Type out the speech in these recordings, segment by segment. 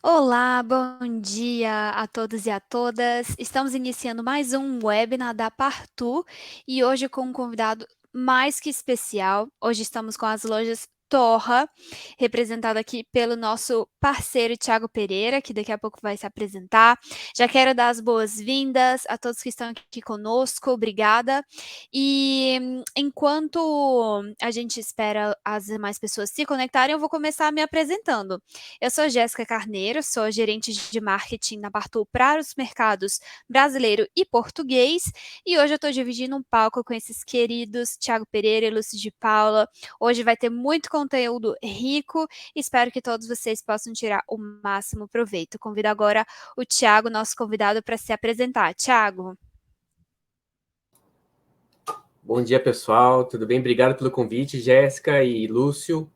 Olá, bom dia a todos e a todas. Estamos iniciando mais um webinar da Partu e hoje com um convidado mais que especial. Hoje estamos com as lojas Torra, representado aqui pelo nosso parceiro Thiago Pereira, que daqui a pouco vai se apresentar. Já quero dar as boas-vindas a todos que estão aqui conosco, obrigada. E enquanto a gente espera as demais pessoas se conectarem, eu vou começar me apresentando. Eu sou Jéssica Carneiro, sou gerente de marketing na Partu para os mercados brasileiro e português, e hoje eu estou dividindo um palco com esses queridos Thiago Pereira e Lúcio de Paula. Hoje vai ter muito conteúdo rico, espero que todos vocês possam tirar o máximo proveito. Convido agora o Thiago, nosso convidado, para se apresentar. Thiago. Bom dia, pessoal. Tudo bem? Obrigado pelo convite, Jéssica e Lúcio.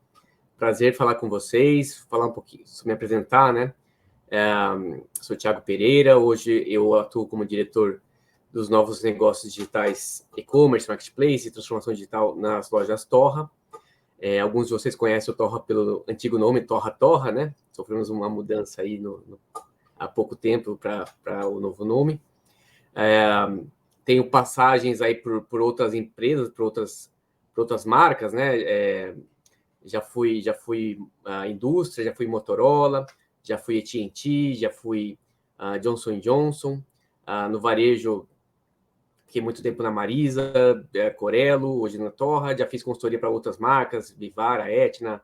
Prazer falar com vocês, falar um pouquinho, me apresentar, né? Sou Thiago Pereira. Hoje eu atuo como diretor dos novos negócios digitais e-commerce, marketplace e transformação digital nas lojas Torra. Alguns de vocês conhecem o Torra pelo antigo nome, Torra Torra, né? Sofremos uma mudança aí há pouco tempo para o novo nome. Tenho passagens aí por outras empresas, por outras marcas, né? Já fui indústria, já fui Motorola, já fui AT&T, já fui Johnson Johnson. No varejo, fiquei muito tempo na Marisa, Corelo, hoje na Torra. Já fiz consultoria para outras marcas, Vivara, Etna,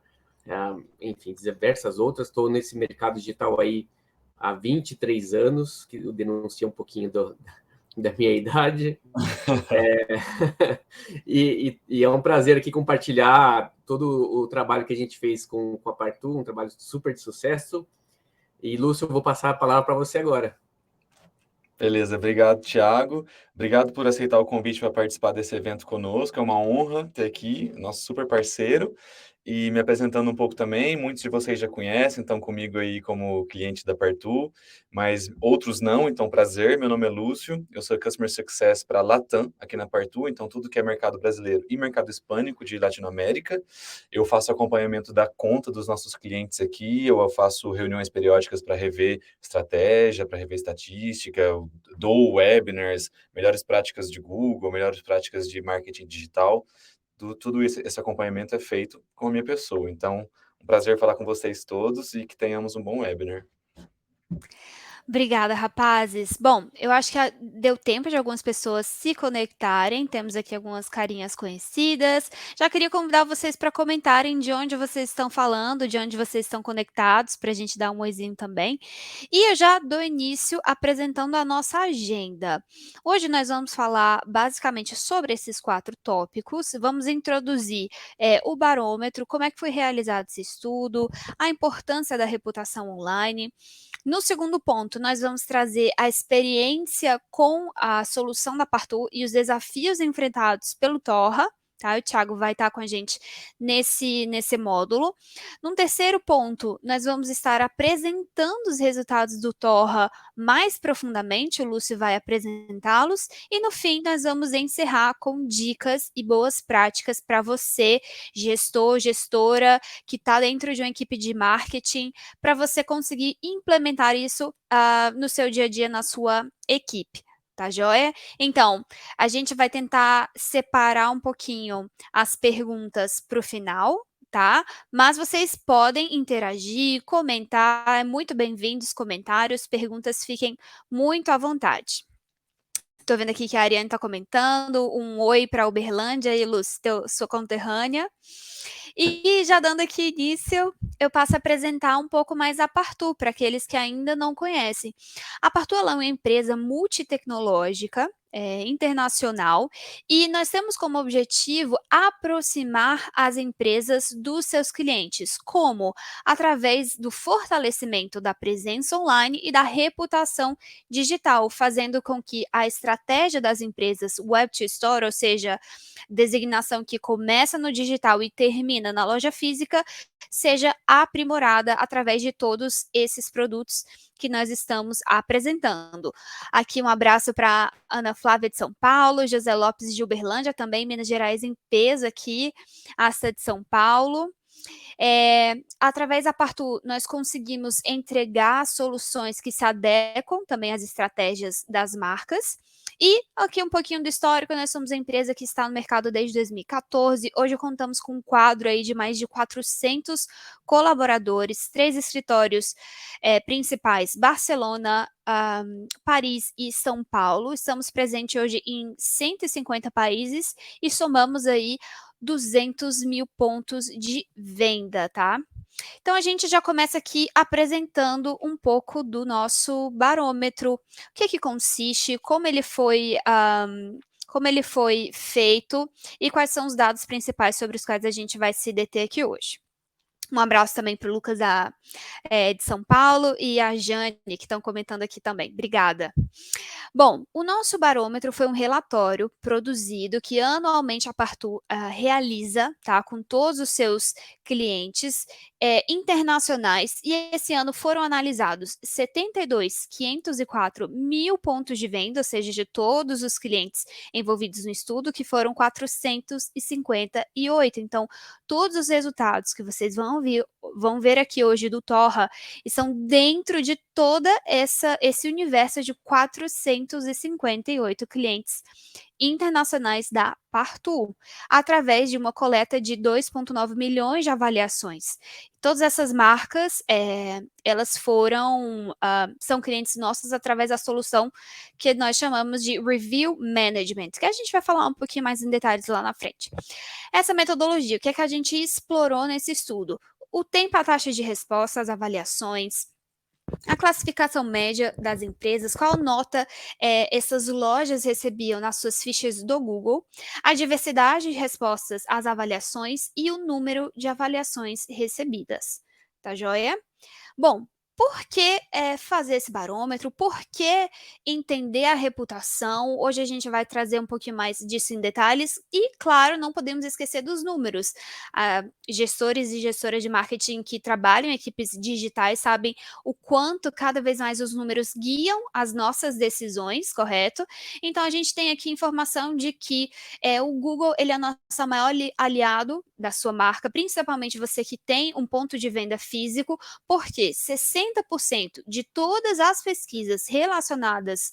enfim, diversas outras. Estou nesse mercado digital aí há 23 anos, que eu denuncio um pouquinho da minha idade. E é um prazer aqui compartilhar todo o trabalho que a gente fez com a Partu, um trabalho super de sucesso. E, Lúcio, eu vou passar a palavra para você agora. Beleza, obrigado, Thiago. Obrigado por aceitar o convite para participar desse evento conosco. É uma honra ter aqui, nosso super parceiro. E me apresentando um pouco também, muitos de vocês já conhecem, estão comigo aí como cliente da Partu, mas outros não, então prazer, meu nome é Lúcio, eu sou Customer Success para Latam, aqui na Partu, então tudo que é mercado brasileiro e mercado hispânico de Latinoamérica. Eu faço acompanhamento da conta dos nossos clientes aqui, eu faço reuniões periódicas para rever estratégia, para rever estatística, eu dou webinars, melhores práticas de Google, melhores práticas de marketing digital. Tudo esse acompanhamento é feito com a minha pessoa. Então, um prazer falar com vocês todos e que tenhamos um bom webinar. Obrigada, rapazes. Bom, eu acho que deu tempo de algumas pessoas se conectarem. Temos aqui algumas carinhas conhecidas. Já queria convidar vocês para comentarem de onde vocês estão falando, de onde vocês estão conectados, para a gente dar um oizinho também. E eu já dou início apresentando a nossa agenda. Hoje nós vamos falar basicamente sobre esses 4 tópicos. Vamos introduzir o barômetro, como é que foi realizado esse estudo, a importância da reputação online. No segundo ponto, nós vamos trazer a experiência com a solução da Partu e os desafios enfrentados pelo Torra. Tá? O Thiago vai estar com a gente nesse módulo. Num terceiro ponto, nós vamos estar apresentando os resultados do Torra mais profundamente, o Lúcio vai apresentá-los. E no fim, nós vamos encerrar com dicas e boas práticas para você, gestor, gestora, que está dentro de uma equipe de marketing, para você conseguir implementar isso no seu dia a dia, na sua equipe. Tá joia? Então, a gente vai tentar separar um pouquinho as perguntas para o final, tá? Mas vocês podem interagir, comentar, é muito bem-vindo os comentários, perguntas, fiquem muito à vontade. Estou vendo aqui que a Ariane está comentando, um oi para Uberlândia e Luz, sua conterrânea. E já dando aqui início, eu passo a apresentar um pouco mais a Partu, para aqueles que ainda não conhecem. A Partu é uma empresa multitecnológica, internacional, e nós temos como objetivo aproximar as empresas dos seus clientes. Como? Através do fortalecimento da presença online e da reputação digital, fazendo com que a estratégia das empresas Web to Store, ou seja, designação que começa no digital e termina na loja física, seja aprimorada através de todos esses produtos que nós estamos apresentando. Aqui um abraço para Ana Flávia de São Paulo, José Lopes de Uberlândia, também Minas Gerais em peso aqui, Asta de São Paulo. Através da Partu, nós conseguimos entregar soluções que se adequam também às estratégias das marcas. E aqui um pouquinho do histórico, nós somos a empresa que está no mercado desde 2014. Hoje contamos com um quadro aí de mais de 400 colaboradores, 3 escritórios principais, Barcelona, Paris e São Paulo. Estamos presentes hoje em 150 países e somamos aí 200 mil pontos de venda, tá? Então, a gente já começa aqui apresentando um pouco do nosso barômetro. O que consiste, como ele foi feito e quais são os dados principais sobre os quais a gente vai se deter aqui hoje. Um abraço também para o Lucas de São Paulo e a Jane, que estão comentando aqui também. Obrigada. Bom, o nosso barômetro foi um relatório produzido que anualmente a Partu realiza, tá, com todos os seus clientes internacionais, e esse ano foram analisados 72.504 mil pontos de venda, ou seja, de todos os clientes envolvidos no estudo, que foram 458. Então, todos os resultados que vocês vão ver aqui hoje do Torra estão dentro de toda esse universo de 458 clientes internacionais da Partu, através de uma coleta de 2,9 milhões de avaliações. Todas essas marcas, elas são clientes nossos através da solução que nós chamamos de Review Management, que a gente vai falar um pouquinho mais em detalhes lá na frente. Essa metodologia, o que é que a gente explorou nesse estudo? O tempo, a taxa de resposta, as avaliações, a classificação média das empresas, qual nota essas lojas recebiam nas suas fichas do Google, a diversidade de respostas às avaliações e o número de avaliações recebidas. Tá joia? Bom, por que fazer esse barômetro? Por que entender a reputação? Hoje a gente vai trazer um pouquinho mais disso em detalhes e, claro, não podemos esquecer dos números. Gestores e gestoras de marketing que trabalham em equipes digitais sabem o quanto cada vez mais os números guiam as nossas decisões, correto? Então, a gente tem aqui informação de que o Google ele é nosso maior aliado da sua marca, principalmente você que tem um ponto de venda físico, porque 60% de todas as pesquisas relacionadas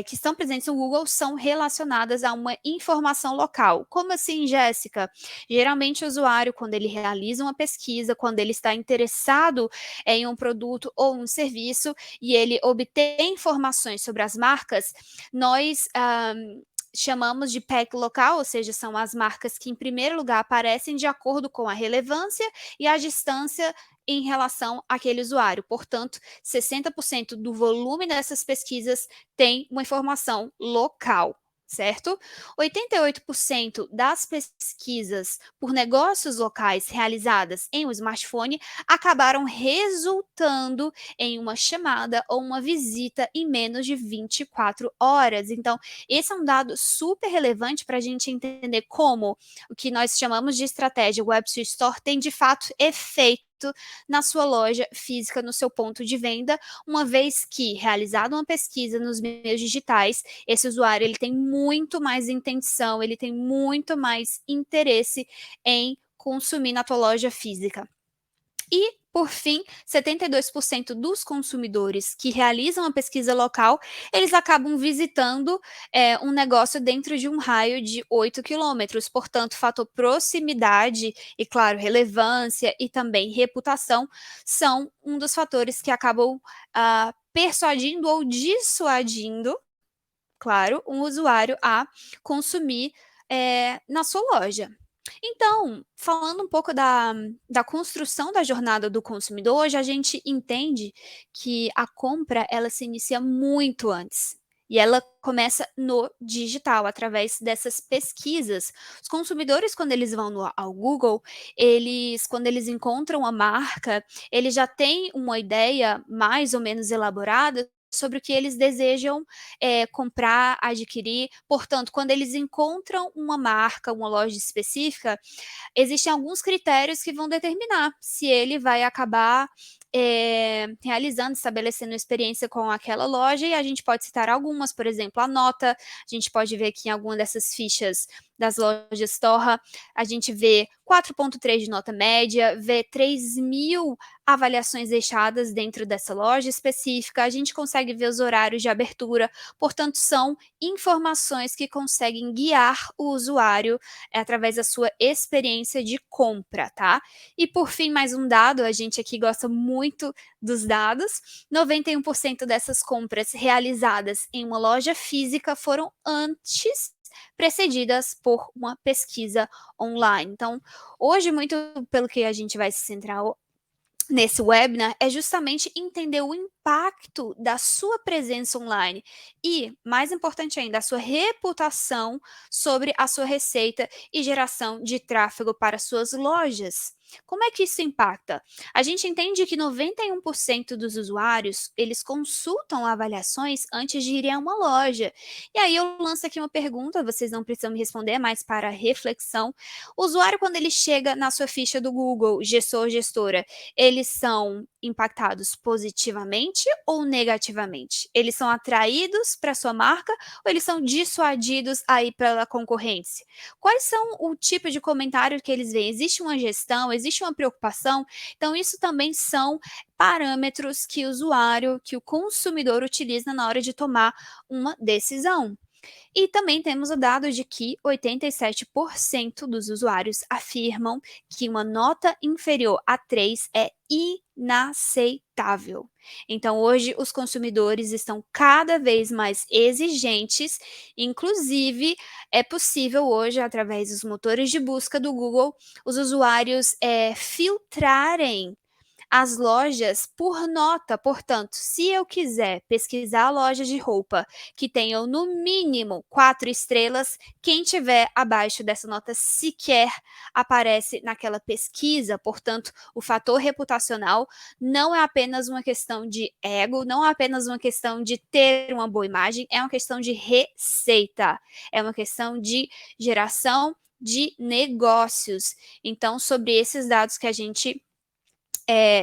que estão presentes no Google são relacionadas a uma informação local. Como assim, Jéssica? Geralmente o usuário, quando ele realiza uma pesquisa, quando ele está interessado em um produto ou um serviço e ele obtém informações sobre as marcas, nós chamamos de PEC local, ou seja, são as marcas que, em primeiro lugar, aparecem de acordo com a relevância e a distância em relação àquele usuário. Portanto, 60% do volume dessas pesquisas tem uma informação local, certo? 88% das pesquisas por negócios locais realizadas em um smartphone acabaram resultando em uma chamada ou uma visita em menos de 24 horas. Então, esse é um dado super relevante para a gente entender como o que nós chamamos de estratégia Web Store tem de fato efeito na sua loja física, no seu ponto de venda, uma vez que, realizada uma pesquisa nos meios digitais, esse usuário ele tem muito mais intenção, ele tem muito mais interesse em consumir na tua loja física. E, por fim, 72% dos consumidores que realizam a pesquisa local, eles acabam visitando um negócio dentro de um raio de 8 quilômetros. Portanto, o fator proximidade e, claro, relevância e também reputação são um dos fatores que acabam persuadindo ou dissuadindo, claro, um usuário a consumir na sua loja. Então, falando um pouco da construção da jornada do consumidor, hoje a gente entende que a compra ela se inicia muito antes. E ela começa no digital, através dessas pesquisas. Os consumidores, quando eles vão ao Google, quando eles encontram a marca, eles já têm uma ideia mais ou menos elaborada sobre o que eles desejam comprar, adquirir. Portanto, quando eles encontram uma marca, uma loja específica, existem alguns critérios que vão determinar se ele vai acabar realizando, estabelecendo experiência com aquela loja, e a gente pode citar algumas, por exemplo, a nota. A gente pode ver que em alguma dessas fichas das lojas Torra, a gente vê 4,3 de nota média, vê 3.000 avaliações deixadas dentro dessa loja específica, a gente consegue ver os horários de abertura, portanto, são informações que conseguem guiar o usuário através da sua experiência de compra, tá? E por fim, mais um dado, a gente aqui gosta muito dos dados, 91% dessas compras realizadas em uma loja física foram antes precedidas por uma pesquisa online. Então, hoje, muito pelo que a gente vai se centrar nesse webinar é justamente entender o impacto da sua presença online e, mais importante ainda, a sua reputação sobre a sua receita e geração de tráfego para suas lojas. Como é que isso impacta? A gente entende que 91% dos usuários, eles consultam avaliações antes de irem a uma loja. E aí eu lanço aqui uma pergunta, vocês não precisam me responder, mas para reflexão. O usuário, quando ele chega na sua ficha do Google, gestor ou gestora, eles são impactados positivamente ou negativamente? Eles são atraídos para sua marca ou eles são dissuadidos aí pela concorrência? Quais são o tipo de comentário que eles veem? Existe uma gestão? Existe uma preocupação? Então, isso também são parâmetros que o usuário, que o consumidor utiliza na hora de tomar uma decisão. E também temos o dado de que 87% dos usuários afirmam que uma nota inferior a 3 é inaceitável. Então, hoje, os consumidores estão cada vez mais exigentes, inclusive, é possível hoje, através dos motores de busca do Google, os usuários filtrarem as lojas por nota. Portanto, se eu quiser pesquisar lojas de roupa que tenham no mínimo 4 estrelas, quem tiver abaixo dessa nota sequer aparece naquela pesquisa. Portanto, o fator reputacional não é apenas uma questão de ego, não é apenas uma questão de ter uma boa imagem, é uma questão de receita, é uma questão de geração de negócios. Então, sobre esses dados que a gente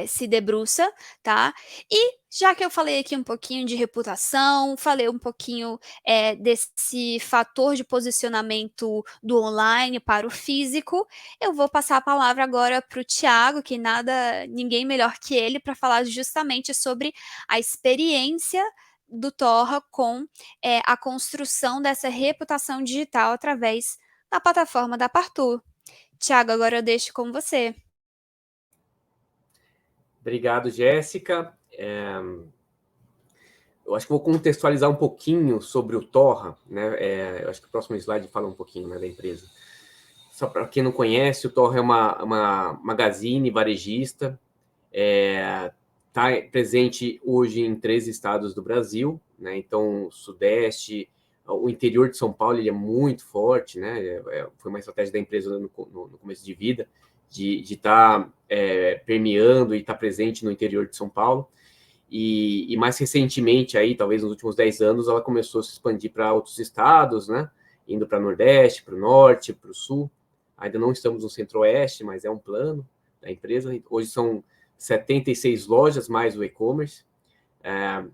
se debruça, tá? E já que eu falei aqui um pouquinho de reputação, falei um pouquinho desse fator de posicionamento do online para o físico, eu vou passar a palavra agora para o Thiago, que ninguém melhor que ele, para falar justamente sobre a experiência do Torra com a construção dessa reputação digital através da plataforma da Partur. Thiago, agora eu deixo com você. Obrigado, Jéssica. Eu acho que vou contextualizar um pouquinho sobre o Torra, né? Eu acho que o próximo slide fala um pouquinho, né, da empresa. Só para quem não conhece, o Torra é uma magazine varejista, está presente hoje em 3 estados do Brasil, né? Então, o Sudeste, o interior de São Paulo, ele é muito forte, né? Foi uma estratégia da empresa no começo de vida, de estar permeando e estar presente no interior de São Paulo. E mais recentemente, aí, talvez nos últimos 10 anos, ela começou a se expandir para outros estados, né? Indo para o Nordeste, para o Norte, para o Sul. Ainda não estamos no Centro-Oeste, mas é um plano da empresa. Hoje são 76 lojas, mais o e-commerce.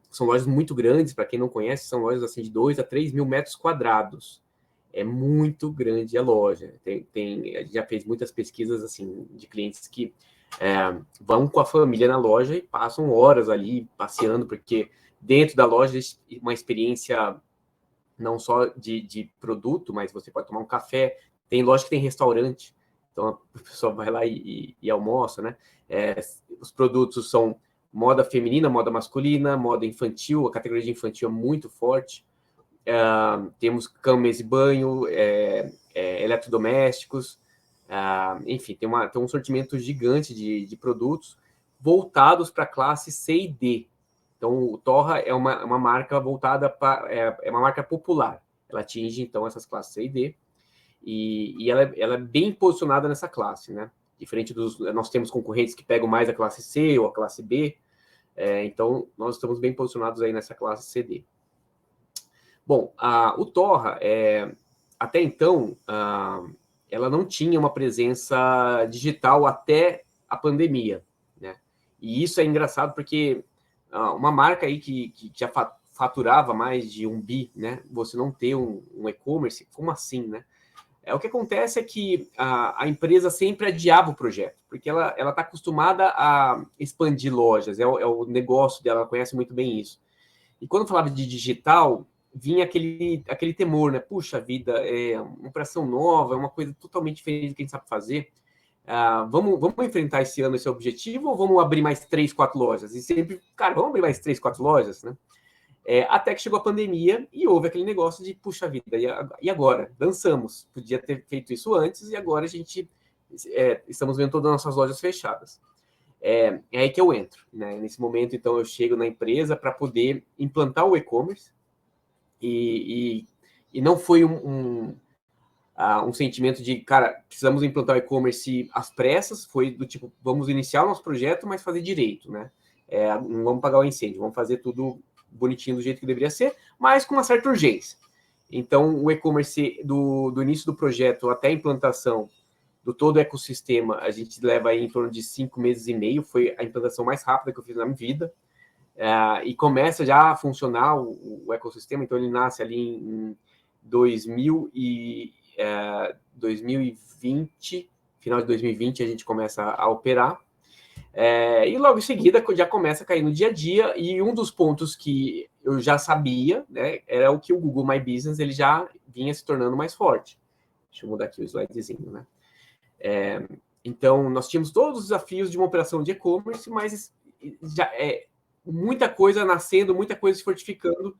São lojas muito grandes, para quem não conhece, são lojas assim, de 2 a 3 mil metros quadrados. É muito grande a loja. A gente já fez muitas pesquisas assim, de clientes que vão com a família na loja e passam horas ali passeando, porque dentro da loja uma experiência não só de produto, mas você pode tomar um café. Tem loja que tem restaurante, então a pessoa vai lá e almoça, né? Os produtos são moda feminina, moda masculina, moda infantil. A categoria de infantil é muito forte. Temos cama, mesa e banho, eletrodomésticos, enfim, tem um sortimento gigante de produtos voltados para a classe C e D. Então, o Torra é uma marca voltada para... É uma marca popular. Ela atinge, então, essas classes C e D. E ela é bem posicionada nessa classe, né? Diferente nós temos concorrentes que pegam mais a classe C ou a classe B. Então, nós estamos bem posicionados aí nessa classe CD. Bom, o Torra, até então, ela não tinha uma presença digital até a pandemia, né? E isso é engraçado porque uma marca aí que já faturava mais de 1 bi, né? Você não ter um e-commerce, como assim, né? O que acontece é que a empresa sempre adiava o projeto, porque ela está acostumada a expandir lojas, é o negócio dela, ela conhece muito bem isso. E quando falava de digital, vinha aquele temor, né? Puxa vida, é uma operação nova, é uma coisa totalmente diferente do que a gente sabe fazer. Vamos enfrentar esse ano esse objetivo ou vamos abrir mais 3, 4 lojas? E sempre, cara, vamos abrir mais 3, 4 lojas, né? Até que chegou a pandemia e houve aquele negócio de, puxa vida, e agora? Dançamos. Podia ter feito isso antes e agora a gente estamos vendo todas as nossas lojas fechadas. É aí que eu entro, né? Nesse momento, então, eu chego na empresa para poder implantar o e-commerce e não foi um sentimento de, cara, precisamos implantar o e-commerce às pressas, foi do tipo, vamos iniciar o nosso projeto, mas fazer direito, né? Não vamos pagar o incêndio, vamos fazer tudo bonitinho do jeito que deveria ser, mas com uma certa urgência. Então, o e-commerce do início do projeto até a implantação do todo o ecossistema, a gente leva aí em torno de 5 meses e meio, foi a implantação mais rápida que eu fiz na minha vida, e começa já a funcionar o ecossistema, então ele nasce ali em 2020, final de 2020 a gente começa a operar, e logo em seguida já começa a cair no dia a dia, e um dos pontos que eu já sabia, né, era o que o Google My Business ele já vinha se tornando mais forte. Deixa eu mudar aqui o slidezinho, né? Então, nós tínhamos todos os desafios de uma operação de e-commerce, mas já muita coisa nascendo, muita coisa se fortificando,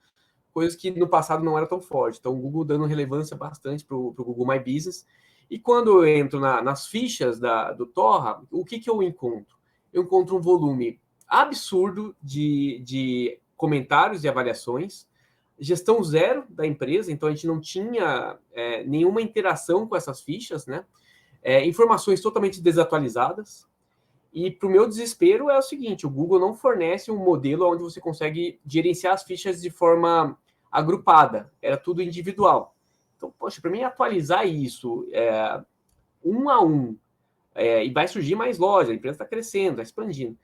coisas que no passado não era tão forte. Então, o Google dando relevância bastante para o Google My Business. E quando eu entro nas fichas do Torra, o que eu encontro? Eu encontro um volume absurdo de comentários e avaliações, gestão zero da empresa, então a gente não tinha nenhuma interação com essas fichas, né? Informações totalmente desatualizadas. E para o meu desespero é o seguinte, o Google não fornece um modelo onde você consegue gerenciar as fichas de forma agrupada, era tudo individual. Então, poxa, para mim atualizar isso um a um, e vai surgir mais loja, a empresa está crescendo, está expandindo,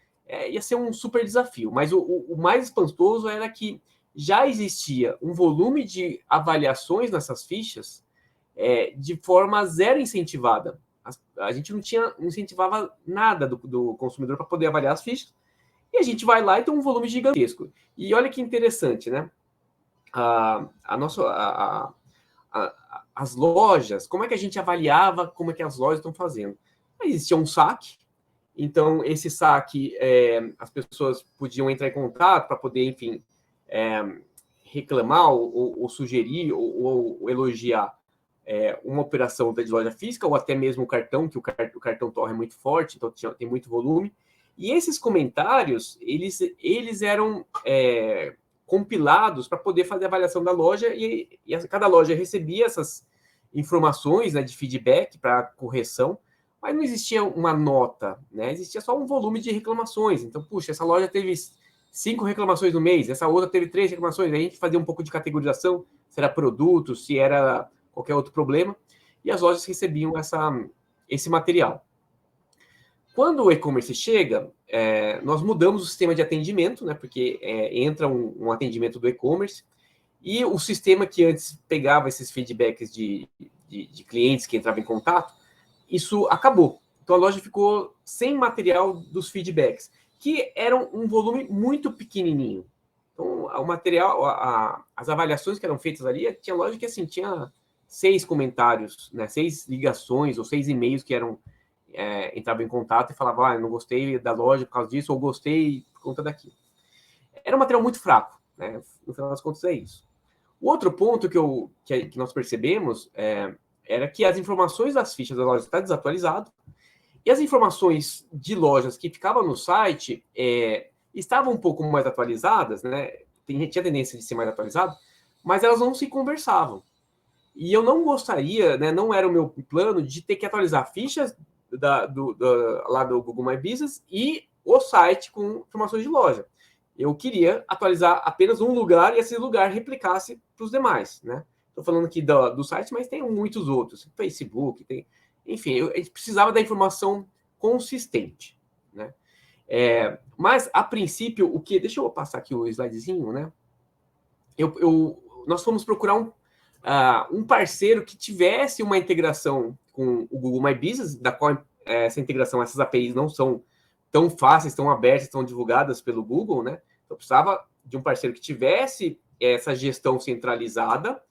ia ser um super desafio. Mas o mais espantoso era que já existia um volume de avaliações nessas fichas de forma zero incentivada. A gente não incentivava nada do consumidor para poder avaliar as fichas, e a gente vai lá e tem um volume gigantesco. E olha que interessante, né? As lojas, como é que a gente avaliava como é que as lojas estão fazendo? Existia um saque, então esse saque, as pessoas podiam entrar em contato para poder, enfim, reclamar ou sugerir ou elogiar uma operação de loja física, ou até mesmo o cartão, que o cartão Torre é muito forte, então tem muito volume. E esses comentários, eles eram compilados para poder fazer a avaliação da loja, e cada loja recebia essas informações, né, de feedback para correção, mas não existia uma nota, né? Existia só um volume de reclamações. Então, puxa, essa loja teve 5 reclamações no mês, essa outra teve 3 reclamações, aí a gente fazia um pouco de categorização, se era produto, se era qualquer outro problema, e as lojas recebiam esse material. Quando o e-commerce chega, nós mudamos o sistema de atendimento, né, porque entra um atendimento do e-commerce, e o sistema que antes pegava esses feedbacks de clientes que entravam em contato, isso acabou. Então a loja ficou sem material dos feedbacks, que eram um volume muito pequenininho. Então o material, as avaliações que eram feitas ali, tinha loja que assim, tinha 6 comentários, né, 6 ligações ou 6 e-mails que entravam em contato e falavam, eu não gostei da loja por causa disso, ou gostei por conta daquilo. Era um material muito fraco, né? No final das contas é isso. O outro ponto que nós percebemos era que as informações das fichas da loja estavam desatualizadas, e as informações de lojas que ficavam no site estavam um pouco mais atualizadas, né? Tinha tendência de ser mais atualizado, mas elas não se conversavam. E eu não gostaria, né, não era o meu plano de ter que atualizar fichas lá do Google My Business e o site com informações de loja. Eu queria atualizar apenas um lugar e esse lugar replicasse para os demais, né? Estou falando aqui do site, mas tem muitos outros, Facebook, enfim, a gente precisava da informação consistente, né? Mas, a princípio, deixa eu passar aqui o slidezinho, né? Nós fomos procurar um parceiro que tivesse uma integração com o Google My Business, da qual essa integração, essas APIs não são tão fáceis, tão abertas, tão divulgadas pelo Google, né? Então, eu precisava de um parceiro que tivesse essa gestão centralizada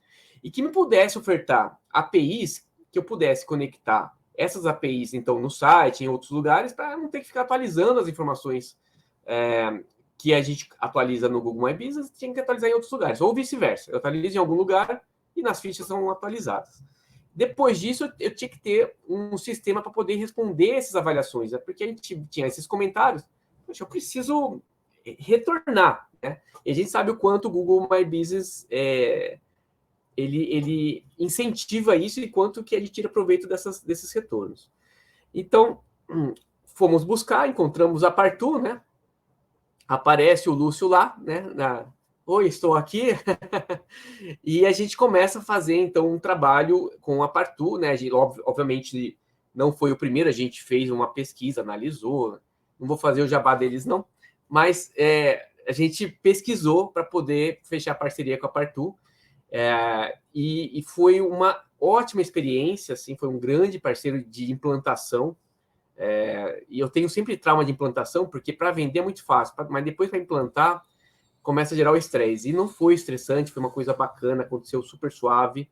e que me pudesse ofertar APIs que eu pudesse conectar essas APIs, então, no site, em outros lugares, para não ter que ficar atualizando as informações que a gente atualiza no Google My Business, tinha que atualizar em outros lugares, ou vice-versa. Eu atualizo em algum lugar e nas fichas são atualizadas. Depois disso, eu tinha que ter um sistema para poder responder essas avaliações, porque a gente tinha esses comentários. Poxa, eu preciso retornar, né? E a gente sabe o quanto o Google My Business ele incentiva isso e quanto que a gente tira proveito desses retornos. Então, fomos buscar, encontramos a Partu, né? Aparece o Lúcio lá, né? Oi, estou aqui. E a gente começa a fazer, então, um trabalho com a Partu, né? Obviamente, não foi o primeiro, a gente fez uma pesquisa, analisou. Não vou fazer o jabá deles, não. Mas a gente pesquisou para poder fechar parceria com a Partu. E foi uma ótima experiência, assim, foi um grande parceiro de implantação. E eu tenho sempre trauma de implantação, porque para vender é muito fácil, mas depois para implantar começa a gerar o estresse. E não foi estressante, foi uma coisa bacana, aconteceu super suave,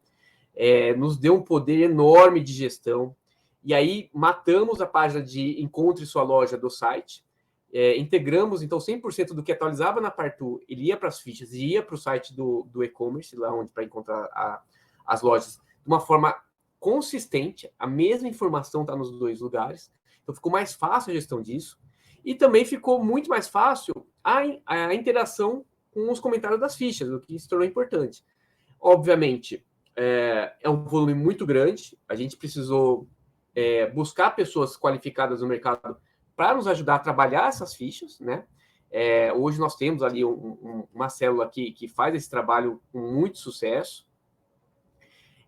nos deu um poder enorme de gestão. E aí matamos a página de Encontre Sua Loja do site, integramos, então, 100% do que atualizava na Partu, ele ia para as fichas e ia para o site do e-commerce, lá onde para encontrar as lojas, de uma forma consistente, a mesma informação está nos dois lugares. Então, ficou mais fácil a gestão disso. E também ficou muito mais fácil a interação com os comentários das fichas, o que se tornou importante. Obviamente, é um volume muito grande, a gente precisou buscar pessoas qualificadas no mercado para nos ajudar a trabalhar essas fichas, né? Hoje nós temos ali uma célula que faz esse trabalho com muito sucesso.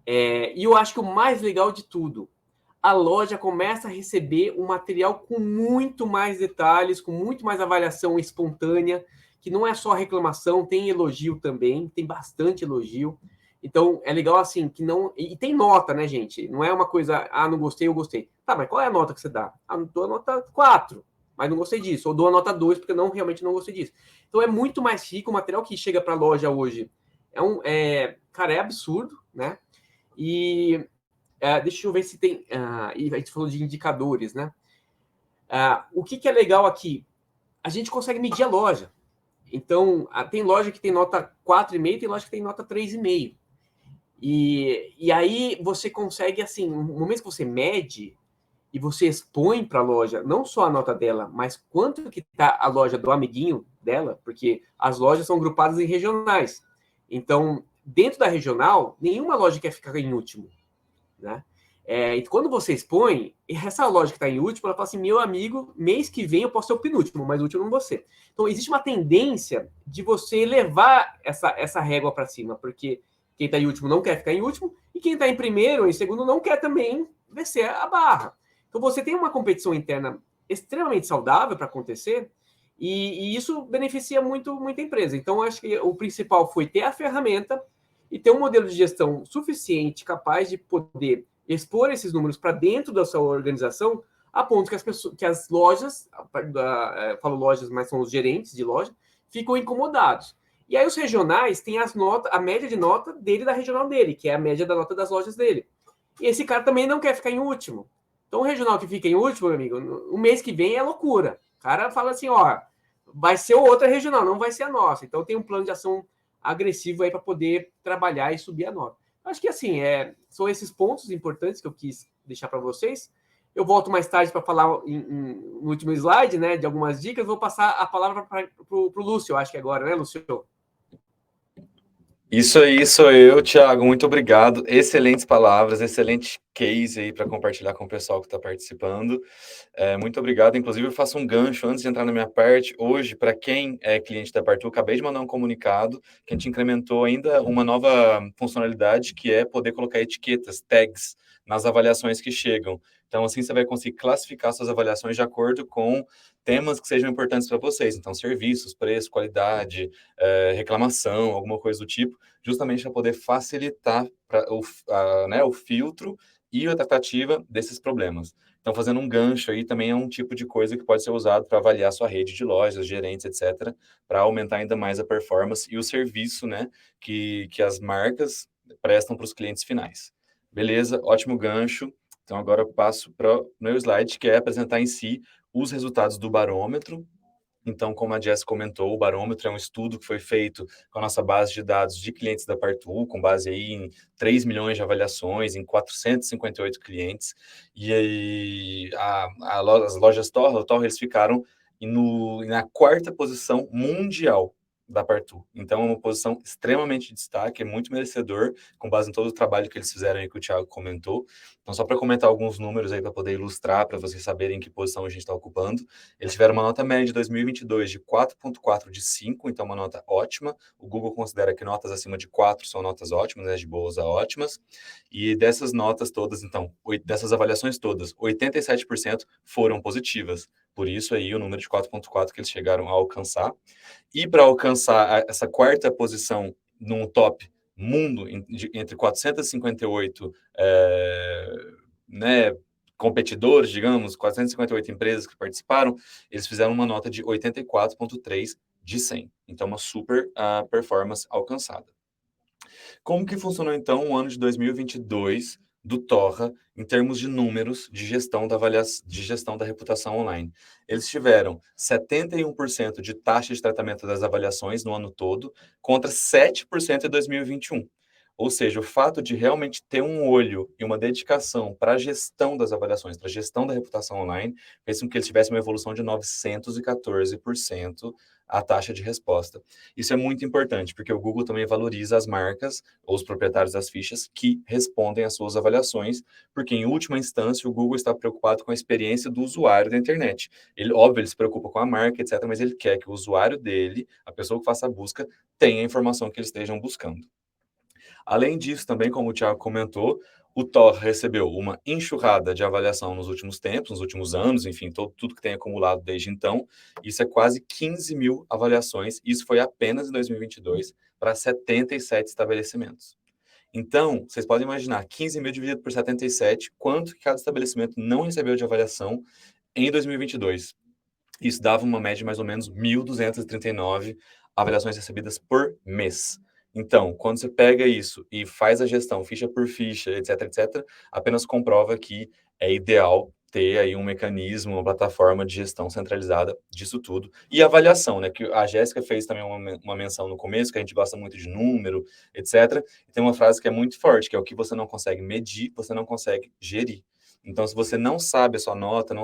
E eu acho que o mais legal de tudo, a loja começa a receber um material com muito mais detalhes, com muito mais avaliação espontânea, que não é só reclamação, tem elogio também, tem bastante elogio. Então, é legal assim, que não... E tem nota, né, gente? Não é uma coisa, não gostei, eu gostei. Tá, mas qual é a nota que você dá? Dou a nota 4, mas não gostei disso. Ou dou a nota 2, porque realmente não gostei disso. Então, é muito mais rico. O material que chega para a loja hoje cara, é absurdo, né? E deixa eu ver se tem... e a gente falou de indicadores, né? O que é legal aqui? A gente consegue medir a loja. Então, tem loja que tem nota 4,5, tem loja que tem nota 3,5. E aí você consegue, assim, no momento que você mede e você expõe para a loja, não só a nota dela, mas quanto que está a loja do amiguinho dela, porque as lojas são agrupadas em regionais. Então, dentro da regional, nenhuma loja quer ficar em último, né? E quando você expõe, essa loja que está em último, ela fala assim, meu amigo, mês que vem eu posso ser o penúltimo, mas o último não você. Então, existe uma tendência de você levar essa régua para cima, porque quem está em último não quer ficar em último, e quem está em primeiro ou em segundo não quer também descer a barra. Então, você tem uma competição interna extremamente saudável para acontecer, e isso beneficia muito a empresa. Então, acho que o principal foi ter a ferramenta e ter um modelo de gestão suficiente, capaz de poder expor esses números para dentro da sua organização, a ponto que as lojas, falo lojas, mas são os gerentes de loja, ficam incomodados. E aí os regionais têm a média de nota dele da regional dele, que é a média da nota das lojas dele. E esse cara também não quer ficar em último. Então o regional que fica em último, meu amigo, o mês que vem é loucura. O cara fala assim, vai ser outra regional, não vai ser a nossa. Então tem um plano de ação agressivo aí para poder trabalhar e subir a nota. Acho que assim, são esses pontos importantes que eu quis deixar para vocês. Eu volto mais tarde para falar no último slide, né, de algumas dicas. Vou passar a palavra para o Lúcio, acho que agora, né, Lúcio? Isso aí sou eu, Thiago. Muito obrigado. Excelentes palavras, excelente case aí para compartilhar com o pessoal que está participando. Muito obrigado. Inclusive, eu faço um gancho antes de entrar na minha parte. Hoje, para quem é cliente da Partu, acabei de mandar um comunicado que a gente incrementou ainda uma nova funcionalidade, que é poder colocar etiquetas, tags, nas avaliações que chegam. Então, assim, você vai conseguir classificar suas avaliações de acordo com temas que sejam importantes para vocês. Então, serviços, preço, qualidade, reclamação, alguma coisa do tipo, justamente para poder facilitar né, o filtro e a tratativa desses problemas. Então, fazendo um gancho aí também é um tipo de coisa que pode ser usado para avaliar sua rede de lojas, gerentes, etc., para aumentar ainda mais a performance e o serviço, né, que as marcas prestam para os clientes finais. Beleza, ótimo gancho. Então, agora eu passo para o meu slide, que é apresentar em si os resultados do barômetro. Então, como a Jess comentou, o barômetro é um estudo que foi feito com a nossa base de dados de clientes da Partu, com base aí em 3 milhões de avaliações, em 458 clientes. E aí, as lojas Torra, eles ficaram na quarta posição mundial da Partu. Então, é uma posição extremamente de destaque, é muito merecedor, com base em todo o trabalho que eles fizeram aí que o Thiago comentou. Então, só para comentar alguns números aí para poder ilustrar, para vocês saberem em que posição a gente está ocupando. Eles tiveram uma nota média de 2022 de 4,4 de 5, então uma nota ótima. O Google considera que notas acima de 4 são notas ótimas, né, de boas a ótimas. E dessas notas todas, então, dessas avaliações todas, 87% foram positivas. Por isso aí o número de 4,4 que eles chegaram a alcançar. E para alcançar essa quarta posição num top mundo, entre 458 né, competidores, digamos, 458 empresas que participaram, eles fizeram uma nota de 84,3 de 100. Então, uma super performance alcançada. Como que funcionou, então, o ano de 2022 do Torra em termos de números de gestão de gestão da reputação online? Eles tiveram 71% de taxa de tratamento das avaliações no ano todo, contra 7% em 2021. Ou seja, o fato de realmente ter um olho e uma dedicação para a gestão das avaliações, para a gestão da reputação online, fez com que eles tivessem uma evolução de 914% a taxa de resposta. Isso é muito importante, porque o Google também valoriza as marcas ou os proprietários das fichas que respondem às suas avaliações, porque, em última instância, o Google está preocupado com a experiência do usuário da internet. Ele, óbvio, ele se preocupa com a marca, etc., mas ele quer que o usuário dele, a pessoa que faça a busca, tenha a informação que eles estejam buscando. Além disso, também, como o Thiago comentou, o Tor recebeu uma enxurrada de avaliação nos últimos tempos, nos últimos anos, enfim, tudo que tem acumulado desde então. Isso é quase 15 mil avaliações, isso foi apenas em 2022, para 77 estabelecimentos. Então, vocês podem imaginar, 15 mil dividido por 77, quanto que cada estabelecimento não recebeu de avaliação em 2022. Isso dava uma média de mais ou menos 1.239 avaliações recebidas por mês. Então, quando você pega isso e faz a gestão ficha por ficha, etc, etc, apenas comprova que é ideal ter aí um mecanismo, uma plataforma de gestão centralizada disso tudo. E avaliação, né? Que a Jéssica fez também uma menção no começo, que a gente gosta muito de número, etc. E tem uma frase que é muito forte, que é o que você não consegue medir, você não consegue gerir. Então, se você não sabe a sua nota,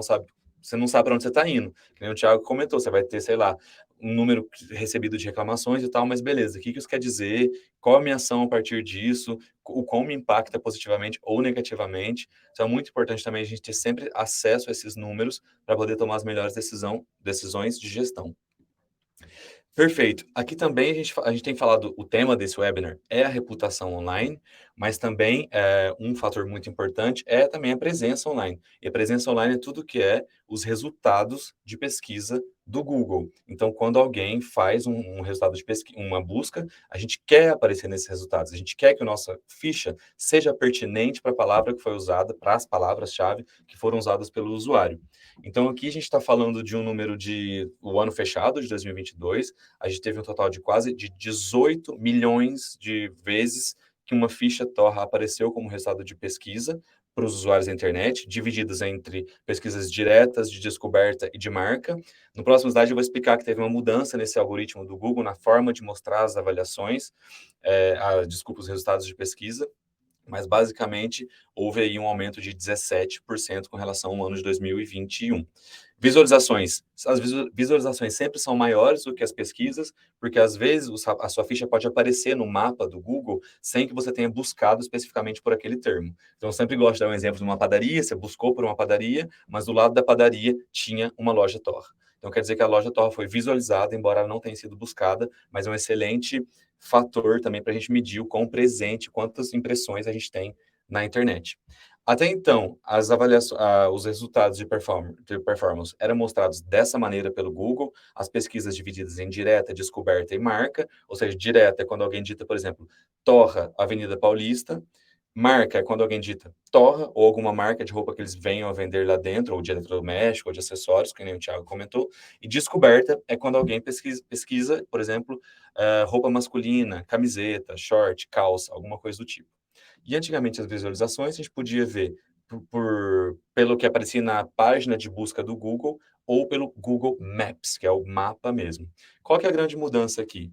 você não sabe para onde você está indo. Que nem o Thiago comentou, você vai ter, sei lá, um número recebido de reclamações e tal, mas beleza, o que isso quer dizer? Qual a minha ação a partir disso? O como me impacta positivamente ou negativamente? Então, é muito importante também a gente ter sempre acesso a esses números para poder tomar as melhores decisões de gestão. Perfeito. Aqui também a gente tem falado, o tema desse webinar é a reputação online, mas também um fator muito importante é também a presença online. E a presença online é tudo que é os resultados de pesquisa do Google. Então, quando alguém faz um resultado de pesquisa, uma busca, a gente quer aparecer nesses resultados, a gente quer que a nossa ficha seja pertinente para a palavra que foi usada, para as palavras-chave que foram usadas pelo usuário. Então, aqui a gente está falando de um número o ano fechado de 2022, a gente teve um total de quase 18 milhões de vezes que uma ficha Torra apareceu como resultado de pesquisa para os usuários da internet, divididas entre pesquisas diretas, de descoberta e de marca. No próximo slide eu vou explicar que teve uma mudança nesse algoritmo do Google na forma de mostrar as avaliações, os resultados de pesquisa. Mas, basicamente, houve aí um aumento de 17% com relação ao ano de 2021. Visualizações. As visualizações sempre são maiores do que as pesquisas, porque, às vezes, a sua ficha pode aparecer no mapa do Google sem que você tenha buscado especificamente por aquele termo. Então, eu sempre gosto de dar um exemplo de uma padaria, você buscou por uma padaria, mas do lado da padaria tinha uma loja Torra. Então, quer dizer que a loja Torra foi visualizada, embora ela não tenha sido buscada, mas é um excelente fator também para a gente medir o quão presente, quantas impressões a gente tem na internet. Até então, os resultados de performance eram mostrados dessa maneira pelo Google, as pesquisas divididas em direta, descoberta e marca, ou seja, direta é quando alguém dita, por exemplo, Torra, Avenida Paulista, marca é quando alguém dita Torra, ou alguma marca de roupa que eles venham a vender lá dentro, ou de eletrodoméstico, ou de acessórios, que nem o Thiago comentou, e descoberta é quando alguém pesquisa, por exemplo, roupa masculina, camiseta, short, calça, alguma coisa do tipo. E antigamente as visualizações a gente podia ver pelo que aparecia na página de busca do Google ou pelo Google Maps, que é o mapa mesmo. Qual que é a grande mudança aqui?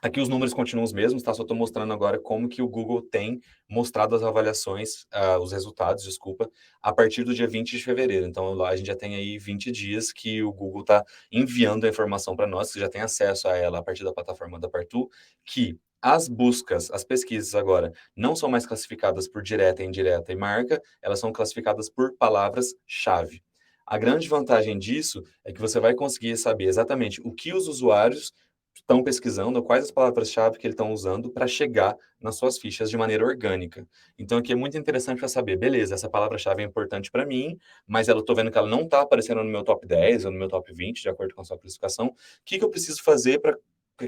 Aqui os números continuam os mesmos, tá? Só estou mostrando agora como que o Google tem mostrado as avaliações, os resultados, desculpa, a partir do dia 20 de fevereiro. Então, lá a gente já tem aí 20 dias que o Google está enviando a informação para nós, que já tem acesso a ela a partir da plataforma da Partu, que as buscas, as pesquisas agora, não são mais classificadas por direta, indireta e marca, elas são classificadas por palavras-chave. A grande vantagem disso é que você vai conseguir saber exatamente o que os usuários estão pesquisando, quais as palavras-chave que eles estão usando para chegar nas suas fichas de maneira orgânica. Então, aqui é muito interessante para saber, beleza, essa palavra-chave é importante para mim, mas eu estou vendo que ela não está aparecendo no meu top 10 ou no meu top 20, de acordo com a sua classificação. O que que eu preciso fazer para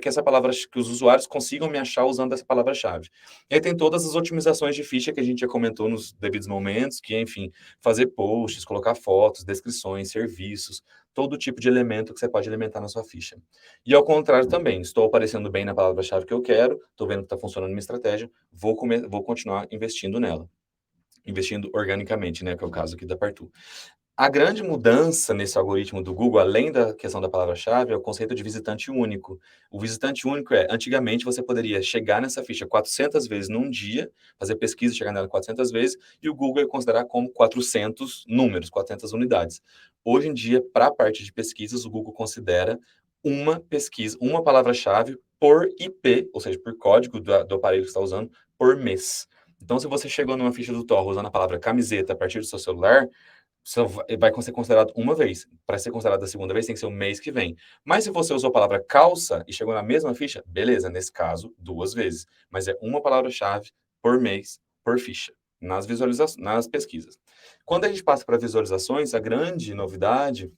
que essa palavra, que os usuários consigam me achar usando essa palavra-chave? E aí tem todas as otimizações de ficha que a gente já comentou nos devidos momentos, que é, enfim, fazer posts, colocar fotos, descrições, serviços, todo tipo de elemento que você pode alimentar na sua ficha. E ao contrário também, estou aparecendo bem na palavra-chave que eu quero, estou vendo que está funcionando minha estratégia, vou continuar investindo nela. Investindo organicamente, né, que é o caso aqui da Partu. A grande mudança nesse algoritmo do Google, além da questão da palavra-chave, é o conceito de visitante único. O visitante único antigamente você poderia chegar nessa ficha 400 vezes num dia, fazer pesquisa, chegar nela 400 vezes, e o Google ia considerar como 400 números, 400 unidades. Hoje em dia, para a parte de pesquisas, o Google considera uma pesquisa, uma palavra-chave por IP, ou seja, por código do aparelho que você está usando, por mês. Então, se você chegou numa ficha do Torro usando a palavra camiseta a partir do seu celular, só vai ser considerado uma vez. Para ser considerado a segunda vez, tem que ser o mês que vem. Mas se você usou a palavra calça e chegou na mesma ficha, beleza, nesse caso, duas vezes. Mas é uma palavra-chave por mês, por ficha, nas visualizações, nas pesquisas. Quando a gente passa para visualizações, a grande novidade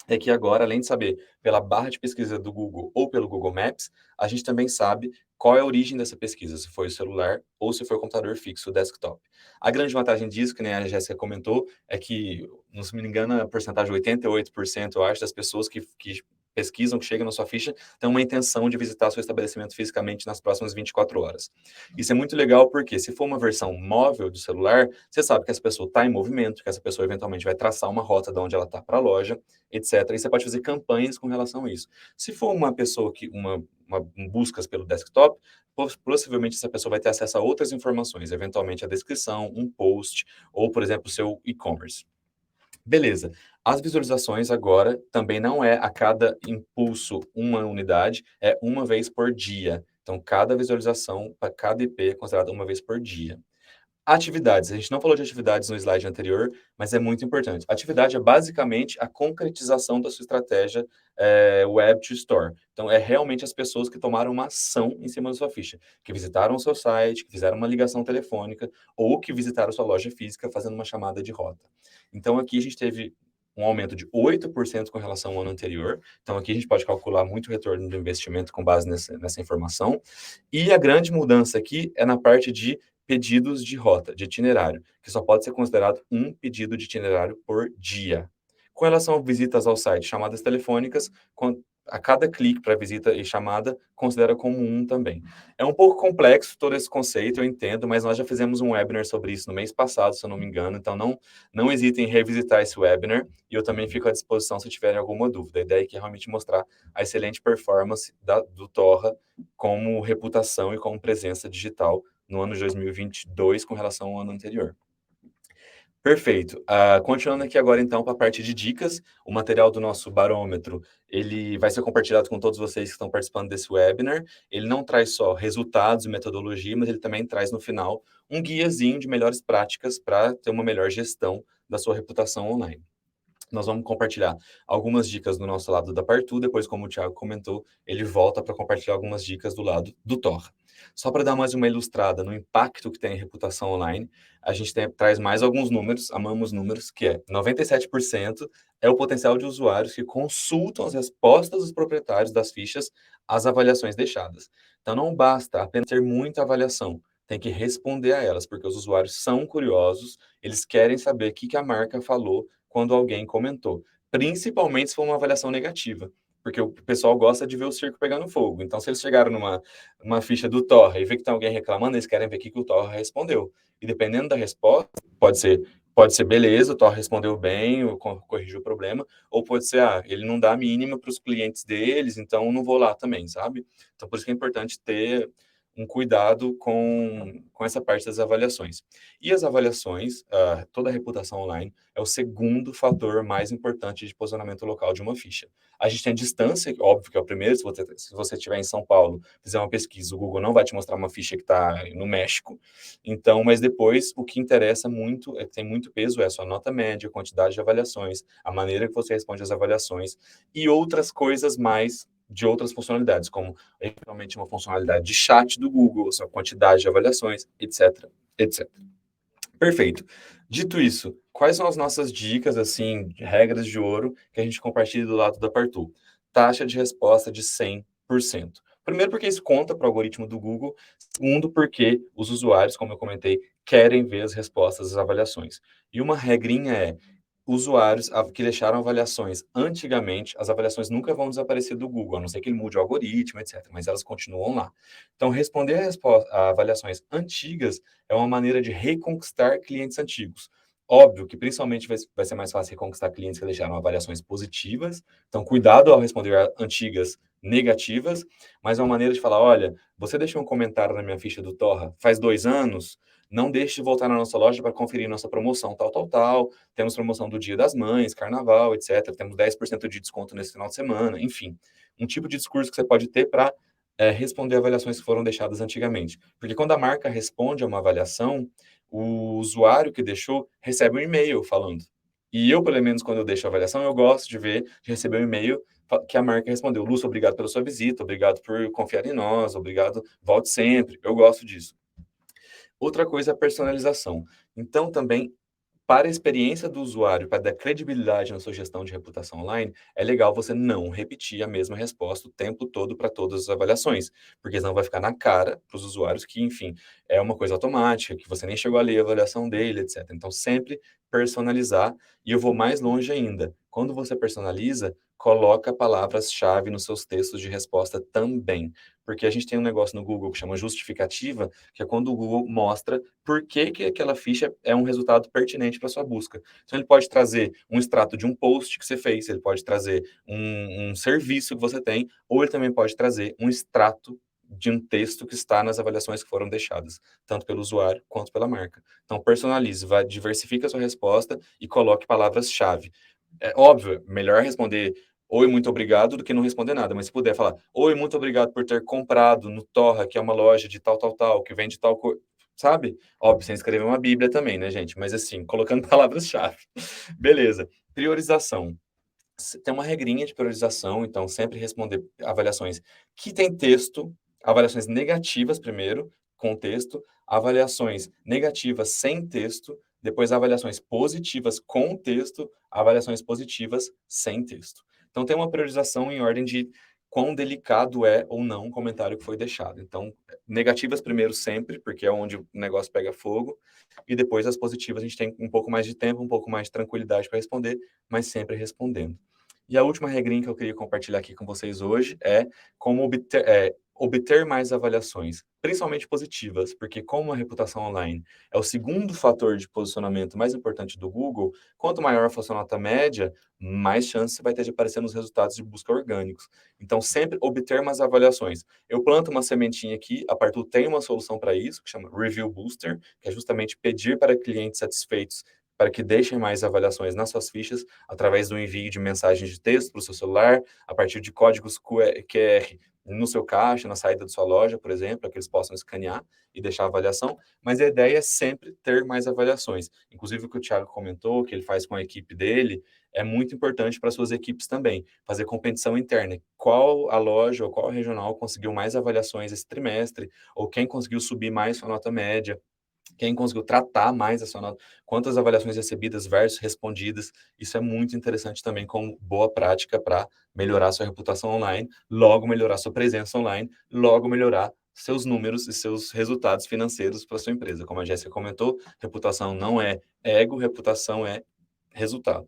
é que agora, além de saber pela barra de pesquisa do Google ou pelo Google Maps, a gente também sabe qual é a origem dessa pesquisa, se foi o celular ou se foi o computador fixo, o desktop. A grande vantagem disso, que nem a Jéssica comentou, é que, não se me engano, a porcentagem 88%, eu acho, das pessoas que pesquisam, que chegam na sua ficha, têm uma intenção de visitar seu estabelecimento fisicamente nas próximas 24 horas. Isso é muito legal porque, se for uma versão móvel do celular, você sabe que essa pessoa está em movimento, que essa pessoa eventualmente vai traçar uma rota de onde ela está para a loja, etc. E você pode fazer campanhas com relação a isso. Se for uma pessoa que buscas pelo desktop, possivelmente essa pessoa vai ter acesso a outras informações, eventualmente a descrição, um post ou, por exemplo, o seu e-commerce. Beleza. As visualizações agora também não é a cada impulso uma unidade, é uma vez por dia. Então, cada visualização para cada IP é considerada uma vez por dia. Atividades. A gente não falou de atividades no slide anterior, mas é muito importante. Atividade é basicamente a concretização da sua estratégia Web to Store. Então, é realmente as pessoas que tomaram uma ação em cima da sua ficha, que visitaram o seu site, que fizeram uma ligação telefônica ou que visitaram sua loja física fazendo uma chamada de rota. Então, aqui a gente teve um aumento de 8% com relação ao ano anterior. Então, aqui a gente pode calcular muito o retorno do investimento com base nessa informação. E a grande mudança aqui é na parte de pedidos de rota, de itinerário, que só pode ser considerado um pedido de itinerário por dia. Com relação a visitas ao site, chamadas telefônicas, a cada clique para visita e chamada, considera como um também. É um pouco complexo todo esse conceito, eu entendo, mas nós já fizemos um webinar sobre isso no mês passado, se eu não me engano, então não hesitem em revisitar esse webinar, e eu também fico à disposição se tiverem alguma dúvida. A ideia aqui é realmente mostrar a excelente performance do Torra como reputação e como presença digital no ano de 2022 com relação ao ano anterior. Perfeito. Continuando aqui agora, então, para a parte de dicas, o material do nosso barômetro, ele vai ser compartilhado com todos vocês que estão participando desse webinar. Ele não traz só resultados e metodologia, mas ele também traz, no final, um guiazinho de melhores práticas para ter uma melhor gestão da sua reputação online. Nós vamos compartilhar algumas dicas do nosso lado da Partu, depois, como o Thiago comentou, ele volta para compartilhar algumas dicas do lado do Torra. Só para dar mais uma ilustrada no impacto que tem a reputação online, a gente traz mais alguns números, amamos números, que é 97% é o potencial de usuários que consultam as respostas dos proprietários das fichas às avaliações deixadas. Então não basta apenas ter muita avaliação, tem que responder a elas, porque os usuários são curiosos, eles querem saber o que a marca falou quando alguém comentou, principalmente se for uma avaliação negativa, porque o pessoal gosta de ver o circo pegando fogo. Então, se eles chegaram numa ficha do Torra e vê que tem alguém reclamando, eles querem ver o que o Torra respondeu. E dependendo da resposta, pode ser beleza, o Torra respondeu bem, ou corrigiu o problema, ou pode ser, ele não dá a mínima para os clientes deles, então não vou lá também, sabe? Então, por isso que é importante ter um cuidado com essa parte das avaliações. E as avaliações, toda a reputação online, é o segundo fator mais importante de posicionamento local de uma ficha. A gente tem a distância, óbvio que é o primeiro, se você estiver em São Paulo, fizer uma pesquisa, o Google não vai te mostrar uma ficha que está no México. Então, mas depois, o que interessa muito, que tem muito peso, é a sua nota média, a quantidade de avaliações, a maneira que você responde às avaliações e outras coisas mais de outras funcionalidades, como eventualmente uma funcionalidade de chat do Google, sua quantidade de avaliações, etc, etc. Perfeito. Dito isso, quais são as nossas dicas, assim, regras de ouro que a gente compartilha do lado da Partu? Taxa de resposta de 100%. Primeiro, porque isso conta para o algoritmo do Google. Segundo, porque os usuários, como eu comentei, querem ver as respostas das avaliações. E uma regrinha é, usuários que deixaram avaliações antigamente, as avaliações nunca vão desaparecer do Google, a não ser que ele mude o algoritmo, etc., mas elas continuam lá. Então, responder a avaliações antigas é uma maneira de reconquistar clientes antigos. Óbvio que principalmente vai ser mais fácil reconquistar clientes que deixaram avaliações positivas, então cuidado ao responder a antigas negativas, mas é uma maneira de falar, olha, você deixou um comentário na minha ficha do Torra faz 2 anos, não deixe de voltar na nossa loja para conferir nossa promoção tal, temos promoção do Dia das Mães, Carnaval, etc. Temos 10% de desconto nesse final de semana, enfim. Um tipo de discurso que você pode ter para responder avaliações que foram deixadas antigamente. Porque quando a marca responde a uma avaliação, o usuário que deixou recebe um e-mail falando. E eu, pelo menos, quando eu deixo a avaliação, eu gosto de receber um e-mail que a marca respondeu. Lúcio, obrigado pela sua visita, obrigado por confiar em nós, obrigado, volte sempre. Eu gosto disso. Outra coisa é a personalização. Então, também, para a experiência do usuário, para dar credibilidade na sua gestão de reputação online, é legal você não repetir a mesma resposta o tempo todo para todas as avaliações, porque senão vai ficar na cara para os usuários que, enfim, é uma coisa automática, que você nem chegou a ler a avaliação dele, etc. Então, sempre personalizar, e eu vou mais longe ainda. Quando você personaliza, coloca palavras-chave nos seus textos de resposta também, porque a gente tem um negócio no Google que chama justificativa, que é quando o Google mostra por que aquela ficha é um resultado pertinente para sua busca. Então, ele pode trazer um extrato de um post que você fez, ele pode trazer um serviço que você tem, ou ele também pode trazer um extrato de um texto que está nas avaliações que foram deixadas, tanto pelo usuário quanto pela marca. Então, personalize, diversifique a sua resposta e coloque palavras-chave. É óbvio, melhor responder oi, muito obrigado, do que não responder nada. Mas se puder falar, oi, muito obrigado por ter comprado no Torra, que é uma loja de tal, que vende tal coisa, sabe? Óbvio, sem escrever uma bíblia também, né, gente? Mas assim, colocando palavras-chave. Beleza. Priorização. Tem uma regrinha de priorização, então sempre responder avaliações que tem texto, avaliações negativas primeiro, com texto, avaliações negativas sem texto, depois avaliações positivas com texto, avaliações positivas sem texto. Então tem uma priorização em ordem de quão delicado é ou não o comentário que foi deixado. Então, negativas primeiro sempre, porque é onde o negócio pega fogo, e depois as positivas a gente tem um pouco mais de tempo, um pouco mais de tranquilidade para responder, mas sempre respondendo. E a última regrinha que eu queria compartilhar aqui com vocês hoje é como obter mais avaliações, principalmente positivas, porque como a reputação online é o segundo fator de posicionamento mais importante do Google, quanto maior for a sua nota média, mais chance você vai ter de aparecer nos resultados de busca orgânicos. Então, sempre obter mais avaliações. Eu planto uma sementinha aqui, a Partu tem uma solução para isso, que chama Review Booster, que é justamente pedir para clientes satisfeitos para que deixem mais avaliações nas suas fichas através do envio de mensagens de texto para o seu celular, a partir de códigos QR no seu caixa, na saída da sua loja, por exemplo, para que eles possam escanear e deixar a avaliação, mas a ideia é sempre ter mais avaliações. Inclusive o que o Thiago comentou, que ele faz com a equipe dele, é muito importante para suas equipes também, fazer competição interna. Qual a loja ou qual a regional conseguiu mais avaliações esse trimestre, ou quem conseguiu subir mais sua nota média, quem conseguiu tratar mais a sua nota, quantas avaliações recebidas versus respondidas. Isso é muito interessante também como boa prática para melhorar sua reputação online, logo melhorar sua presença online, logo melhorar seus números e seus resultados financeiros para sua empresa. Como a Jéssica comentou, reputação não é ego, reputação é resultado.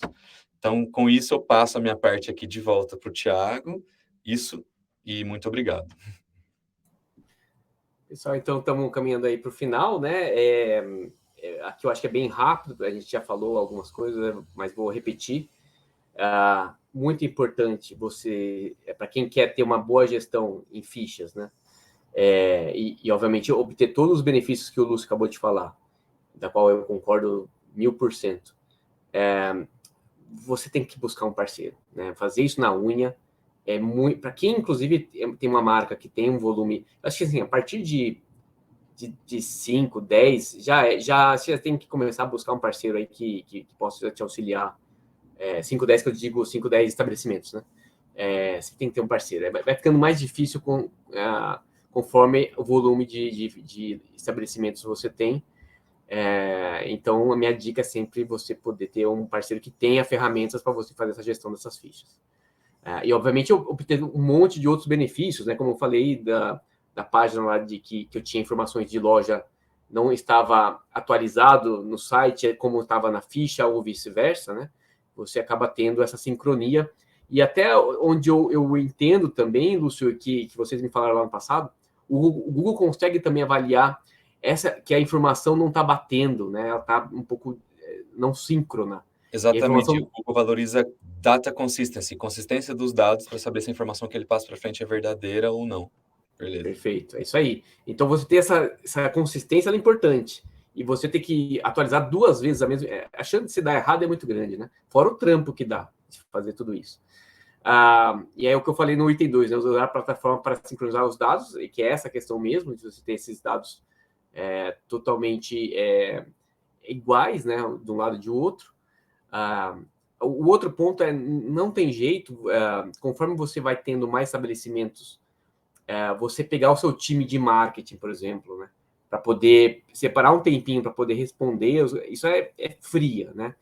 Então, com isso, eu passo a minha parte aqui de volta para o Thiago. Isso, e muito obrigado. Pessoal, então estamos caminhando aí para o final, né? Aqui eu acho que é bem rápido, a gente já falou algumas coisas, mas vou repetir. Muito importante você, para quem quer ter uma boa gestão em fichas, né? E, obviamente, obter todos os benefícios que o Lúcio acabou de falar, da qual eu concordo 1000%. Você tem que buscar um parceiro, né? Fazer isso na unha é muito. Para quem, inclusive, tem uma marca que tem um volume, acho que assim, a partir de 5, 10, já você tem que começar a buscar um parceiro aí que possa te auxiliar. 5, 10, que eu digo 5, 10 estabelecimentos, né? Você tem que ter um parceiro. Vai ficando mais difícil conforme o volume de estabelecimentos você tem. Então, a minha dica é sempre você poder ter um parceiro que tenha ferramentas para você fazer essa gestão dessas fichas. E, obviamente, eu obter um monte de outros benefícios, né? Como eu falei da página lá de que eu tinha informações de loja, não estava atualizado no site como estava na ficha ou vice-versa, né? Você acaba tendo essa sincronia. E até onde eu entendo também, Lúcio, que vocês me falaram lá no passado, o Google consegue também avaliar que a informação não está batendo, né? Ela está um pouco não síncrona. Exatamente, o Google valoriza data consistency, consistência dos dados para saber se a informação que ele passa para frente é verdadeira ou não. Beleza. Perfeito, é isso aí. Então, você ter essa consistência é importante. E você ter que atualizar 2 vezes a mesma... A chance de se dar errado é muito grande, né? Fora o trampo que dá de fazer tudo isso. E é o que eu falei no item 2, né? Usar a plataforma para sincronizar os dados, e que é essa questão mesmo, de você ter esses dados totalmente iguais, né? De um lado e de outro. O outro ponto não tem jeito, conforme você vai tendo mais estabelecimentos, você pegar o seu time de marketing, por exemplo, né? Para poder separar um tempinho para poder responder, isso é fria, né?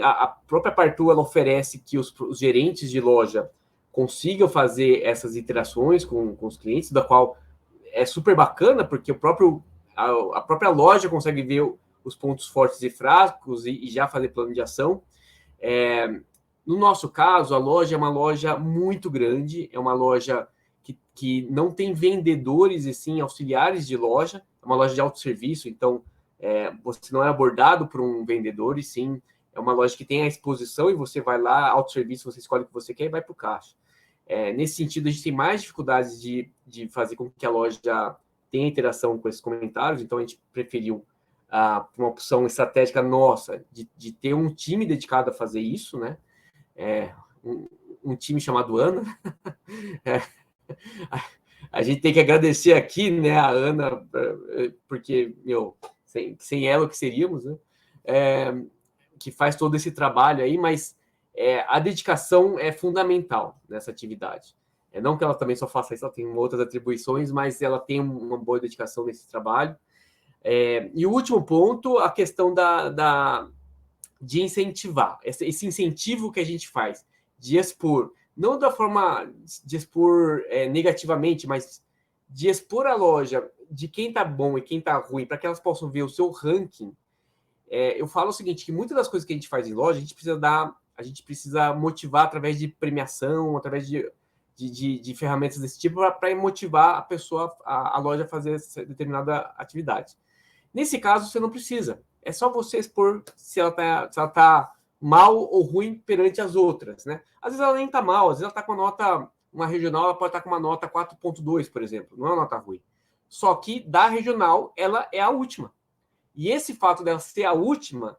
A própria Partu, ela oferece que os gerentes de loja consigam fazer essas interações com os clientes, da qual é super bacana, porque a própria loja consegue ver os pontos fortes e fracos e já fazer plano de ação. No nosso caso, a loja é uma loja muito grande, é uma loja que não tem vendedores e sim auxiliares de loja, é uma loja de autosserviço, então você não é abordado por um vendedor, e sim é uma loja que tem a exposição e você vai lá, autosserviço, você escolhe o que você quer e vai para o caixa. Nesse sentido, a gente tem mais dificuldades de fazer com que a loja tenha interação com esses comentários, então a gente preferiu uma opção estratégica nossa de ter um time dedicado a fazer isso, né? Um time chamado Ana. A gente tem que agradecer aqui, né, a Ana, porque, sem ela, o que seríamos, né? Que faz todo esse trabalho aí, mas a dedicação é fundamental nessa atividade. Não que ela também só faça isso, ela tem outras atribuições, mas ela tem uma boa dedicação nesse trabalho. E o último ponto, a questão de incentivar. Esse incentivo que a gente faz, de expor, não da forma de expor negativamente, mas de expor a loja de quem está bom e quem está ruim, para que elas possam ver o seu ranking. Eu falo o seguinte, que muitas das coisas que a gente faz em loja, a gente precisa motivar através de premiação, através de ferramentas desse tipo, para motivar a pessoa, a loja a fazer essa determinada atividade. Nesse caso, você não precisa. É só você expor se ela tá mal ou ruim perante as outras, né? Às vezes ela nem tá mal, às vezes ela tá com uma regional, ela pode estar com uma nota 4.2, por exemplo. Não é uma nota ruim. Só que da regional, ela é a última. E esse fato dela ser a última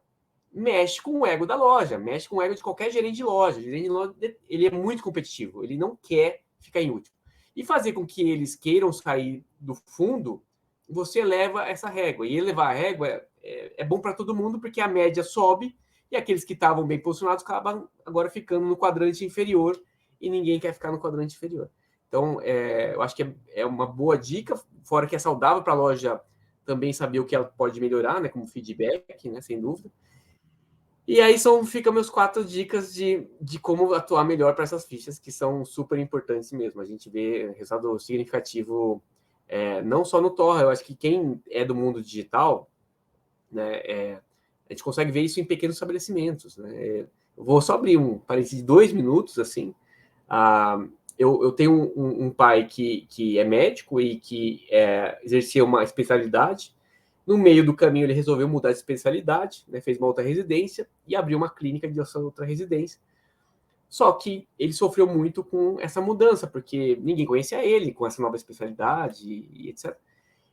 mexe com o ego da loja, mexe com o ego de qualquer gerente de loja. O gerente de loja, ele é muito competitivo, ele não quer ficar em último. E fazer com que eles queiram sair do fundo, você eleva essa régua. E elevar a régua é bom para todo mundo, porque a média sobe e aqueles que estavam bem posicionados acabam agora ficando no quadrante inferior e ninguém quer ficar no quadrante inferior. Então, eu acho que é uma boa dica, fora que é saudável para a loja também saber o que ela pode melhorar, né, como feedback, né, sem dúvida. E aí ficam meus 4 dicas de como atuar melhor para essas fichas, que são super importantes mesmo. A gente vê resultado significativo não só no Torra, eu acho que quem é do mundo digital, né, a gente consegue ver isso em pequenos estabelecimentos. Né? Eu vou só abrir um parênteses de 2 minutos, assim. Eu tenho um pai que é médico e que exercia uma especialidade. No meio do caminho, ele resolveu mudar de especialidade, né, fez uma outra residência e abriu uma clínica de outra residência. Só que ele sofreu muito com essa mudança, porque ninguém conhecia ele com essa nova especialidade e etc.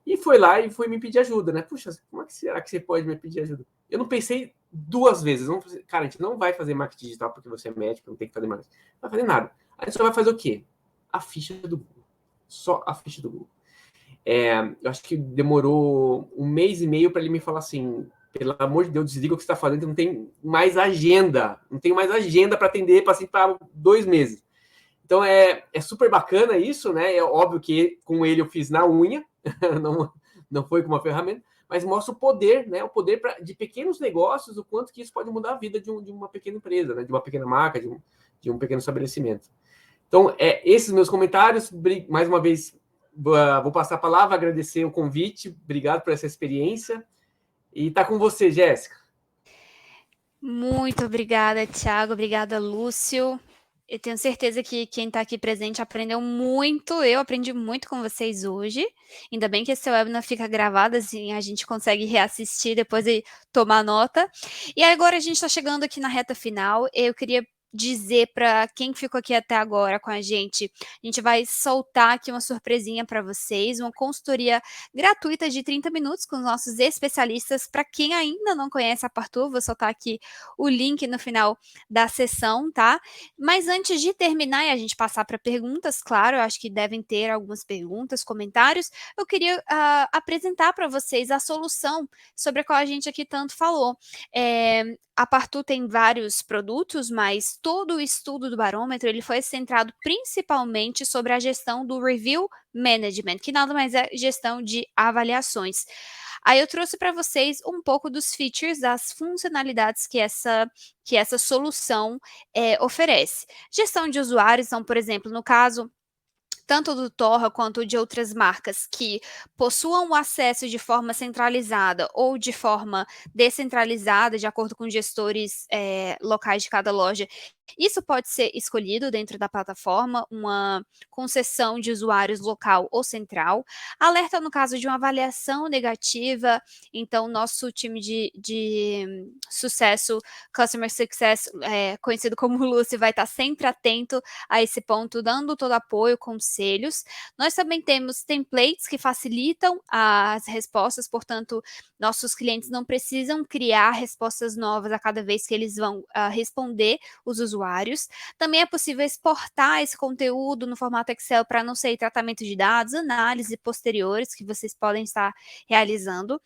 E foi lá e foi me pedir ajuda, né? Puxa, como é que será que você pode me pedir ajuda? Eu não pensei 2 vezes. Cara, a gente não vai fazer marketing digital porque você é médico, não tem que fazer marketing. Não vai fazer nada. A gente só vai fazer o quê? A ficha do Google. Só a ficha do Google. Eu acho que demorou 1 mês e meio para ele me falar assim: pelo amor de Deus, desliga o que você está fazendo, não tem mais agenda. Não tenho mais agenda para atender paciente para 2 meses. Então é super bacana isso, né? É óbvio que com ele eu fiz na unha, não foi com uma ferramenta, mas mostra o poder, né? O poder de pequenos negócios, o quanto que isso pode mudar a vida de uma pequena empresa, né? De uma pequena marca, de um pequeno estabelecimento. Então, esses meus comentários. Mais uma vez, vou passar a palavra, agradecer o convite, obrigado por essa experiência. E está com você, Jéssica. Muito obrigada, Thiago. Obrigada, Lúcio. Eu tenho certeza que quem está aqui presente aprendeu muito. Eu aprendi muito com vocês hoje. Ainda bem que esse webinar fica gravado, assim a gente consegue reassistir depois e tomar nota. E agora a gente está chegando aqui na reta final. Eu queria dizer para quem ficou aqui até agora com a gente vai soltar aqui uma surpresinha para vocês, uma consultoria gratuita de 30 minutos com os nossos especialistas. Para quem ainda não conhece a Partu, vou soltar aqui o link no final da sessão, tá? Mas antes de terminar e a gente passar para perguntas, claro, eu acho que devem ter algumas perguntas, comentários, eu queria apresentar para vocês a solução sobre a qual a gente aqui tanto falou. A Partu tem vários produtos, mas todo o estudo do barômetro ele foi centrado principalmente sobre a gestão do Review Management, que nada mais é gestão de avaliações. Aí eu trouxe para vocês um pouco dos features, das funcionalidades que essa solução oferece. Gestão de usuários, então, por exemplo, no caso tanto do Torra quanto de outras marcas que possuam o acesso de forma centralizada ou de forma descentralizada, de acordo com gestores locais de cada loja. Isso pode ser escolhido dentro da plataforma, uma concessão de usuários local ou central. Alerta no caso de uma avaliação negativa, então nosso time de sucesso, Customer Success, conhecido como Lucy, vai estar sempre atento a esse ponto, dando todo apoio, conselhos. Nós também temos templates que facilitam as respostas, portanto, nossos clientes não precisam criar respostas novas a cada vez que eles vão responder os usuários. Também é possível exportar esse conteúdo no formato Excel para não ser tratamento de dados, análise posteriores que vocês podem estar realizando.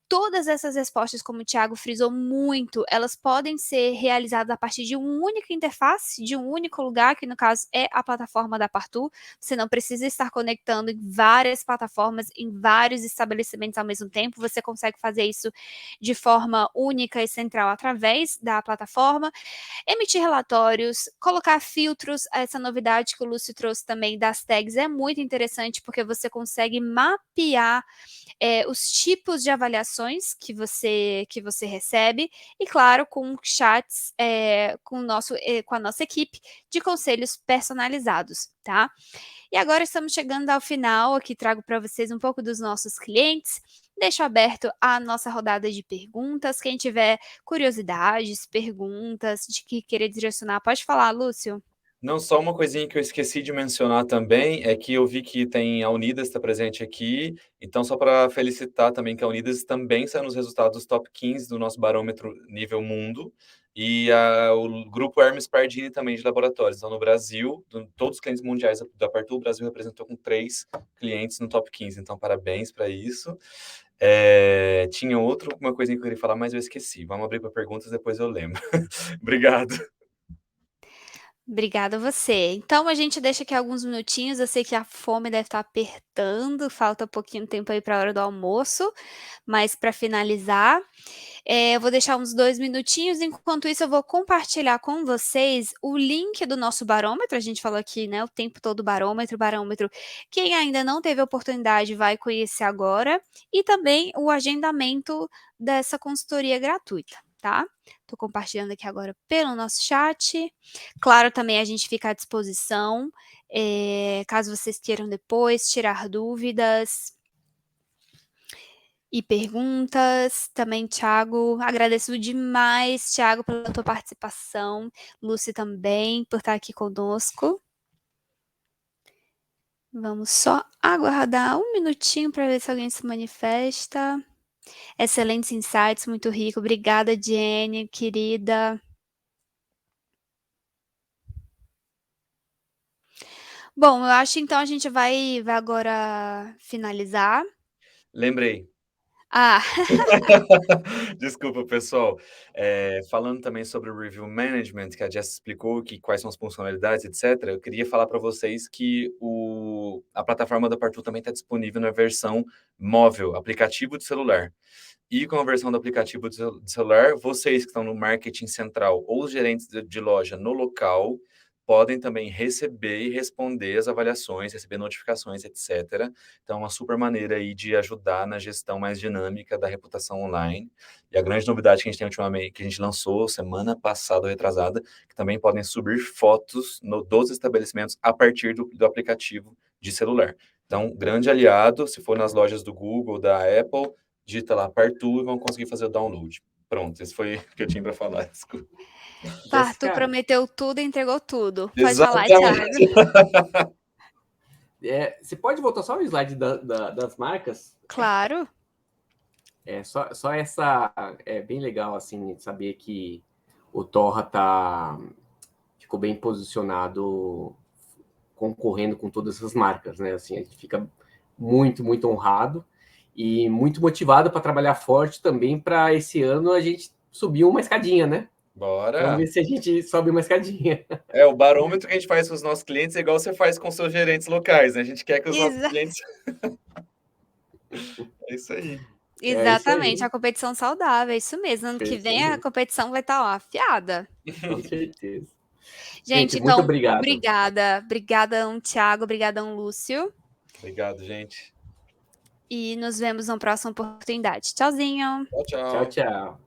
Todas essas respostas, como o Thiago frisou muito, elas podem ser realizadas a partir de uma única interface, de um único lugar, que no caso é a plataforma da Partu. Você não precisa estar conectando em várias plataformas, em vários estabelecimentos ao mesmo tempo. Você consegue fazer isso de forma única e central através da plataforma. Emitir relatórios, colocar filtros. Essa novidade que o Lúcio trouxe também das tags é muito interessante, porque você consegue mapear os tipos de avaliações que você recebe e, claro, com chats com a nossa equipe de conselhos personalizados, tá? E agora estamos chegando ao final, aqui trago para vocês um pouco dos nossos clientes. Deixo aberto a nossa rodada de perguntas. Quem tiver curiosidades, perguntas de que querer direcionar, pode falar, Lúcio. Não, só uma coisinha que eu esqueci de mencionar também, é que eu vi que tem a Unidas está presente aqui, então só para felicitar também que a Unidas também saiu nos resultados dos top 15 do nosso barômetro nível mundo, e o grupo Hermes Pardini também de laboratórios. Então, no Brasil, todos os clientes mundiais da Partu, o Brasil representou com 3 clientes no top 15, então parabéns para isso. Tinha uma coisinha que eu queria falar, mas eu esqueci. Vamos abrir para perguntas, depois eu lembro. Obrigado. Obrigada a você. Então a gente deixa aqui alguns minutinhos, eu sei que a fome deve estar apertando, falta pouquinho tempo aí para a hora do almoço, mas para finalizar, eu vou deixar uns 2 minutinhos, enquanto isso eu vou compartilhar com vocês o link do nosso barômetro, a gente falou aqui, né, o tempo todo barômetro, quem ainda não teve a oportunidade vai conhecer agora, e também o agendamento dessa consultoria gratuita, tá? Estou compartilhando aqui agora pelo nosso chat. Claro, também a gente fica à disposição, caso vocês queiram depois tirar dúvidas e perguntas. Também, Thiago, agradeço demais, Thiago, pela tua participação. Lucy também, por estar aqui conosco. Vamos só aguardar um minutinho para ver se alguém se manifesta. Excelentes insights, muito rico. Obrigada, Jenny, querida. Bom, eu acho então a gente vai agora finalizar. Lembrei. Ah, Desculpa, pessoal. Falando também sobre o Review Management, que a Jess explicou quais são as funcionalidades, etc., eu queria falar para vocês que a plataforma da Partu também está disponível na versão móvel, aplicativo de celular. E com a versão do aplicativo de celular, vocês que estão no marketing central ou os gerentes de loja no local podem também receber e responder as avaliações, receber notificações, etc. Então, é uma super maneira aí de ajudar na gestão mais dinâmica da reputação online. E a grande novidade que a gente tem ultimamente, que a gente lançou semana passada ou retrasada, que também podem subir fotos dos estabelecimentos a partir do aplicativo de celular. Então, grande aliado, se for nas lojas do Google, da Apple, digita lá Partu e vão conseguir fazer o download. Pronto, esse foi o que eu tinha para falar. Desculpa. Parto Jéssica, prometeu tudo e entregou tudo. Pode falar, Thiago. Exatamente. você pode voltar só no slide das marcas? Claro. Só essa é bem legal, assim, saber que o Torra ficou bem posicionado concorrendo com todas essas marcas, né? Assim, a gente fica muito, muito honrado e muito motivado para trabalhar forte também para esse ano a gente subir uma escadinha, né? Bora. Vamos ver se a gente sobe uma escadinha. O barômetro que a gente faz com os nossos clientes é igual você faz com seus gerentes locais, né? A gente quer que os nossos clientes... É isso aí. Exatamente, a competição saudável, é isso mesmo. Ano que vem a competição vai estar, ó, afiada. Com certeza. Gente, muito então, obrigado. obrigada. Obrigadão, Thiago. Obrigadão, Lúcio. Obrigado, gente. E nos vemos na próxima oportunidade. Tchauzinho. Tchau, tchau. Tchau, tchau.